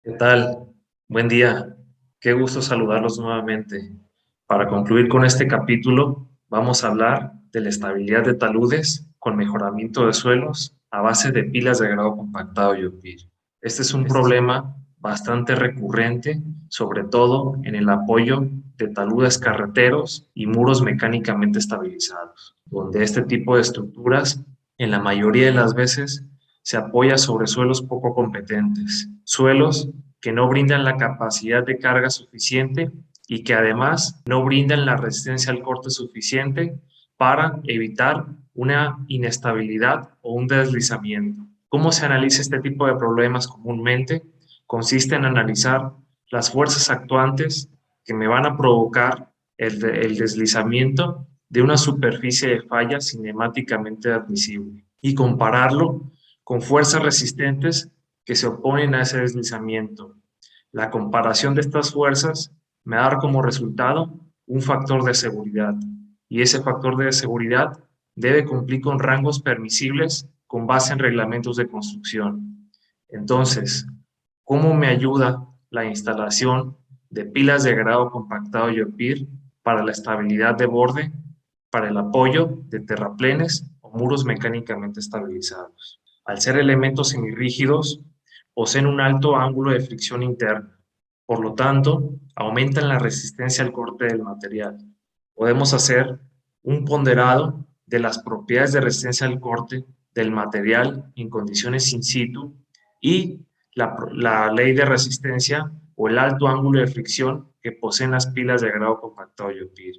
¿Qué tal? Buen día. Qué gusto saludarlos nuevamente. Para concluir con este capítulo, vamos a hablar de la estabilidad de taludes con mejoramiento de suelos a base de pilas de grado compactado y OPIR. Este es un problema bastante recurrente, sobre todo en el apoyo de taludes carreteros y muros mecánicamente estabilizados, donde este tipo de estructuras, en la mayoría de las veces, se apoya sobre suelos poco competentes, suelos que no brindan la capacidad de carga suficiente y que además no brindan la resistencia al corte suficiente para evitar una inestabilidad o un deslizamiento. ¿Cómo se analiza este tipo de problemas comúnmente? Consiste en analizar las fuerzas actuantes que me van a provocar el deslizamiento de una superficie de falla cinemáticamente admisible y compararlo con fuerzas resistentes que se oponen a ese deslizamiento. La comparación de estas fuerzas me va a dar como resultado un factor de seguridad, y ese factor de seguridad debe cumplir con rangos permisibles con base en reglamentos de construcción. Entonces, ¿cómo me ayuda la instalación de pilas de grado compactado y OPIR para la estabilidad de borde, para el apoyo de terraplenes o muros mecánicamente estabilizados? Al ser elementos semirrígidos, poseen un alto ángulo de fricción interna. Por lo tanto, aumentan la resistencia al corte del material. Podemos hacer un ponderado de las propiedades de resistencia al corte del material en condiciones in situ y la ley de resistencia o el alto ángulo de fricción que poseen las pilas de grado compactado y OPIR,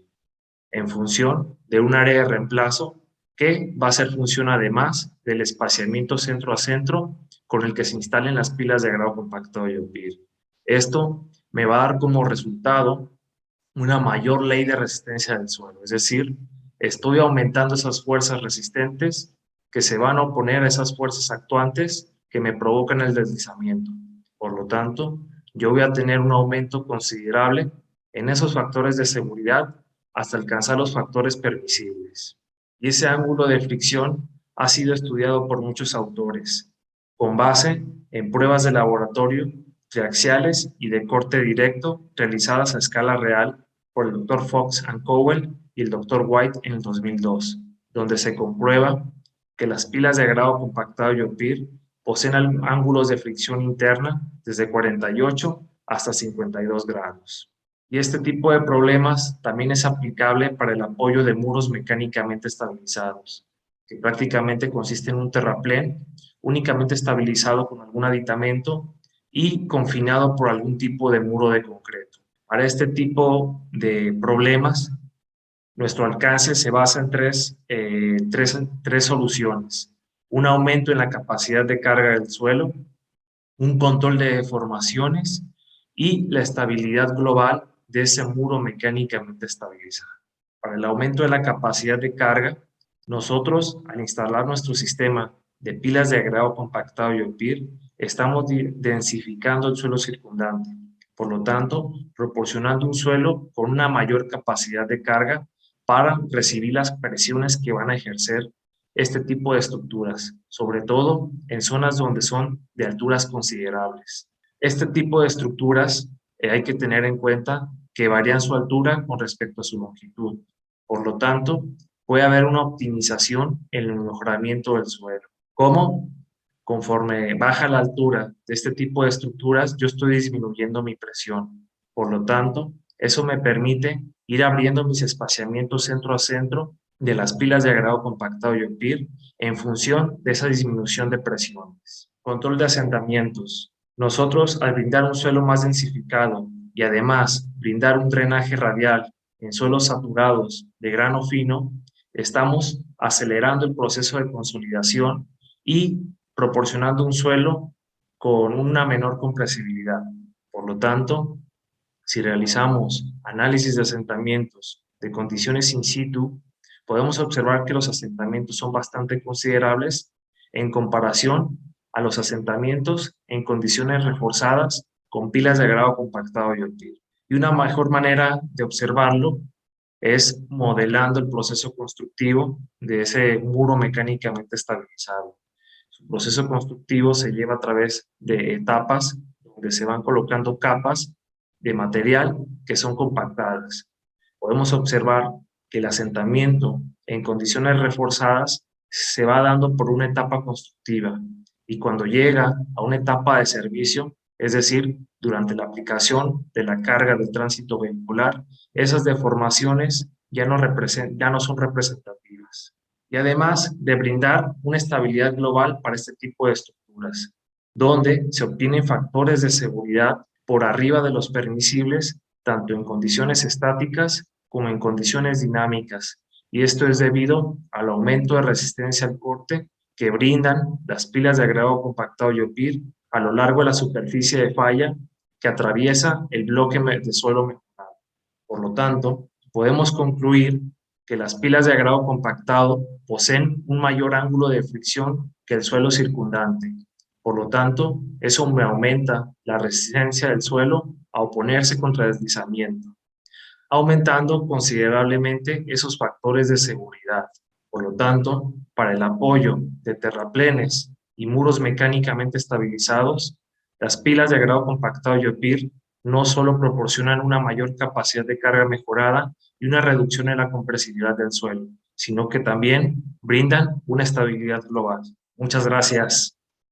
en función de un área de reemplazo que va a ser función además del espaciamiento centro a centro con el que se instalen las pilas de grado compactado y OPIR. Esto me va a dar como resultado una mayor ley de resistencia del suelo, es decir, estoy aumentando esas fuerzas resistentes que se van a oponer a esas fuerzas actuantes que me provocan el deslizamiento. Por lo tanto, yo voy a tener un aumento considerable en esos factores de seguridad hasta alcanzar los factores permisibles. Y ese ángulo de fricción ha sido estudiado por muchos autores, con base en pruebas de laboratorio triaxiales y de corte directo realizadas a escala real por el Dr. Fox and Cowell y el Dr. White en el 2002, donde se comprueba que las pilas de grado compactado y OPIR poseen ángulos de fricción interna desde 48 hasta 52 grados. Y este tipo de problemas también es aplicable para el apoyo de muros mecánicamente estabilizados, que prácticamente consiste en un terraplén únicamente estabilizado con algún aditamento y confinado por algún tipo de muro de concreto. Para este tipo de problemas, nuestro alcance se basa en tres soluciones. Un aumento en la capacidad de carga del suelo, un control de deformaciones y la estabilidad global de ese muro mecánicamente estabilizado. Para el aumento de la capacidad de carga, nosotros, al instalar nuestro sistema de pilas de grado compactado y OPIR, estamos densificando el suelo circundante. Por lo tanto, proporcionando un suelo con una mayor capacidad de carga para recibir las presiones que van a ejercer este tipo de estructuras, sobre todo en zonas donde son de alturas considerables. Este tipo de estructuras hay que tener en cuenta que varían su altura con respecto a su longitud. Por lo tanto, puede haber una optimización en el mejoramiento del suelo. ¿Cómo? Conforme baja la altura de este tipo de estructuras, yo estoy disminuyendo mi presión. Por lo tanto, eso me permite ir abriendo mis espaciamientos centro a centro de las pilas de grado compactado y OPIR en función de esa disminución de presiones. Control de asentamientos. Nosotros, al brindar un suelo más densificado y además brindar un drenaje radial en suelos saturados de grano fino, estamos acelerando el proceso de consolidación y proporcionando un suelo con una menor compresibilidad. Por lo tanto, si realizamos análisis de asentamientos de condiciones in situ, podemos observar que los asentamientos son bastante considerables en comparación a los asentamientos en condiciones reforzadas con pilas de grado compactado y OPIR. Y una mejor manera de observarlo es modelando el proceso constructivo de ese muro mecánicamente estabilizado. Su proceso constructivo se lleva a través de etapas donde se van colocando capas de material que son compactadas. Podemos observar que el asentamiento en condiciones reforzadas se va dando por una etapa constructiva y cuando llega a una etapa de servicio, es decir, durante la aplicación de la carga del tránsito vehicular, esas deformaciones ya no son representativas. Y además de brindar una estabilidad global para este tipo de estructuras, donde se obtienen factores de seguridad por arriba de los permisibles, tanto en condiciones estáticas como en condiciones dinámicas. Y esto es debido al aumento de resistencia al corte que brindan las pilas de agregado compactado Yopir a lo largo de la superficie de falla que atraviesa el bloque de suelo mejorado. Por lo tanto, podemos concluir que las pilas de agregado compactado poseen un mayor ángulo de fricción que el suelo circundante. Por lo tanto, eso me aumenta la resistencia del suelo a oponerse contra el deslizamiento, aumentando considerablemente esos factores de seguridad. Por lo tanto, para el apoyo de terraplenes y muros mecánicamente estabilizados, las pilas de agregado compactado Yopir no solo proporcionan una mayor capacidad de carga mejorada y una reducción en la compresividad del suelo, sino que también brindan una estabilidad global. Muchas gracias.